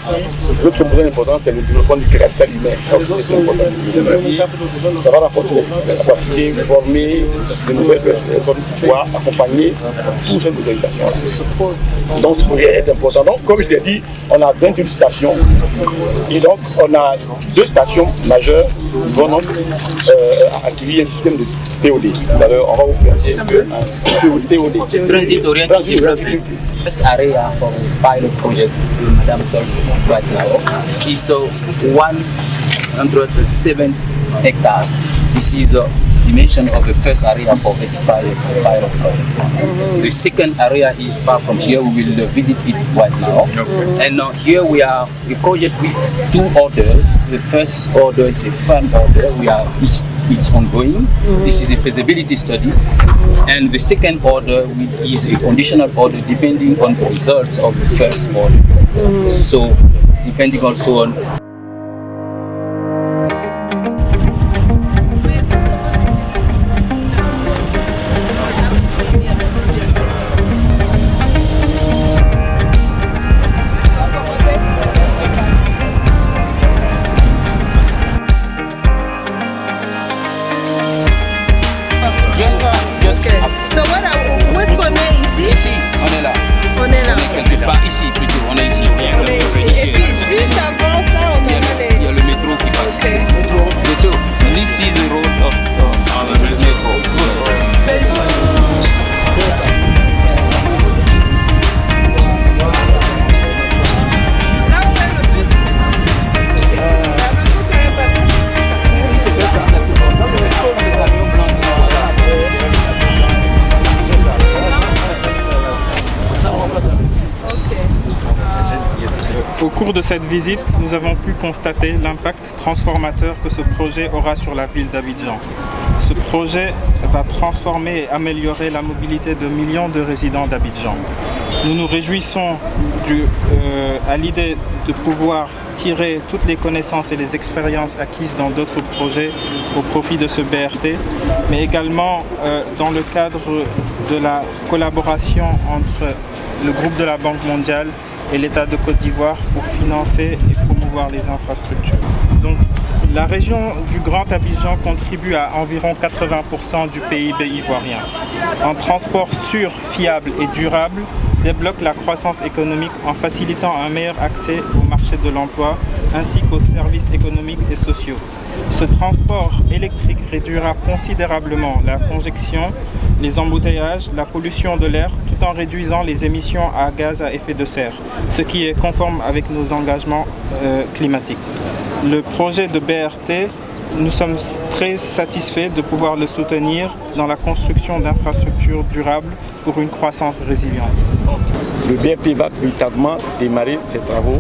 aussi, l'autre besoin important, c'est le développement du capital humain. Ça va renforcer la capacité, former de nouvelles personnes pour pouvoir accompagner toute cette organisation. Donc ce projet est important. Donc comme je l'ai dit, on a 21 stations et donc on a 2 stations majeures qui vont donc acquérir un système de TOD. D'ailleurs, on va vous faire un TOD. Transit Oriented Development. First area for pilot project Madam told right now is 107 hectares. This is the dimension of the first area for this pilot project. The second area is far from here. We will visit it right now. And here we are a project with 2 orders. The first order is a firm order. It's ongoing. This is a feasibility study. And the second order is a conditional order depending on the results of the first order. So depending also on ici, on est là. On est là. On est quelque part ici plutôt, on est ici. Et puis juste avant ça, on a il y a le métro qui passe. Okay. So this is the road of the metro. Au cours de cette visite, nous avons pu constater l'impact transformateur que ce projet aura sur la ville d'Abidjan. Ce projet va transformer et améliorer la mobilité de millions de résidents d'Abidjan. Nous nous réjouissons à l'idée de pouvoir tirer toutes les connaissances et les expériences acquises dans d'autres projets au profit de ce BRT, mais également dans le cadre de la collaboration entre le groupe de la Banque mondiale et l'État de Côte d'Ivoire pour financer et promouvoir les infrastructures. Donc, la région du Grand Abidjan contribue à environ 80% du PIB ivoirien. Un transport sûr, fiable et durable débloque la croissance économique en facilitant un meilleur accès au marché de l'emploi ainsi qu'aux services économiques et sociaux. Ce transport électrique réduira considérablement la congestion, les embouteillages, la pollution de l'air, tout en réduisant les émissions à gaz à effet de serre, ce qui est conforme avec nos engagements climatiques. Le projet de BRT, nous sommes très satisfaits de pouvoir le soutenir dans la construction d'infrastructures durables pour une croissance résiliente. Le BRT va véritablement démarrer ses travaux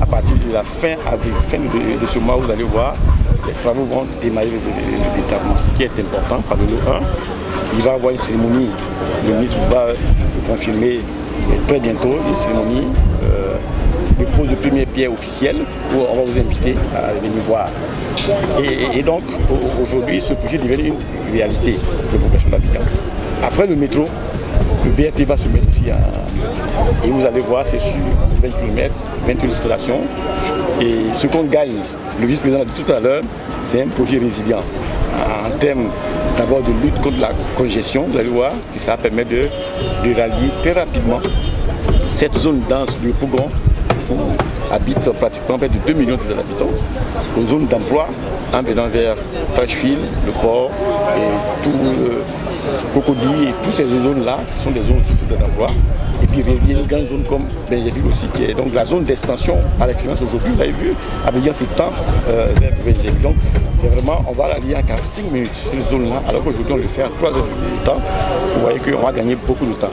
à partir de la fin avril, fin de ce mois, vous allez voir, les travaux vont démarrer véritablement, ce qui est important, par le 1. Il va y avoir une cérémonie, le ministre va le confirmer très bientôt, une cérémonie de pose de première pierre officielle où on va vous inviter à venir voir. Et donc aujourd'hui, ce projet devient une réalité de la population d'Abidjan. Après le métro, le BRT va se mettre aussi et vous allez voir, c'est sur 20 km, 28 installations. Et ce qu'on gagne, le vice-président a dit tout à l'heure, c'est un projet résilient. En termes d'abord de lutte contre la congestion, vous allez voir, que ça permet de rallier très rapidement cette zone dense de Pougon, où habitent pratiquement près de 2 millions d'habitants, aux zones d'emploi, en venant vers Trashville, le port, et tout le Cocody, et toutes ces zones-là sont des zones d'emploi. Et puis relier une grande zone comme Benjaville aussi, qui est donc la zone d'extension par excellence aujourd'hui. Vous l'avez vu, Abidjan s'étend vers Benjaville. Donc c'est vraiment, on va l'allier en 45 minutes, cette zone-là, alors qu'aujourd'hui on le fait en 3 heures de temps. Vous voyez qu'on va gagner beaucoup de temps.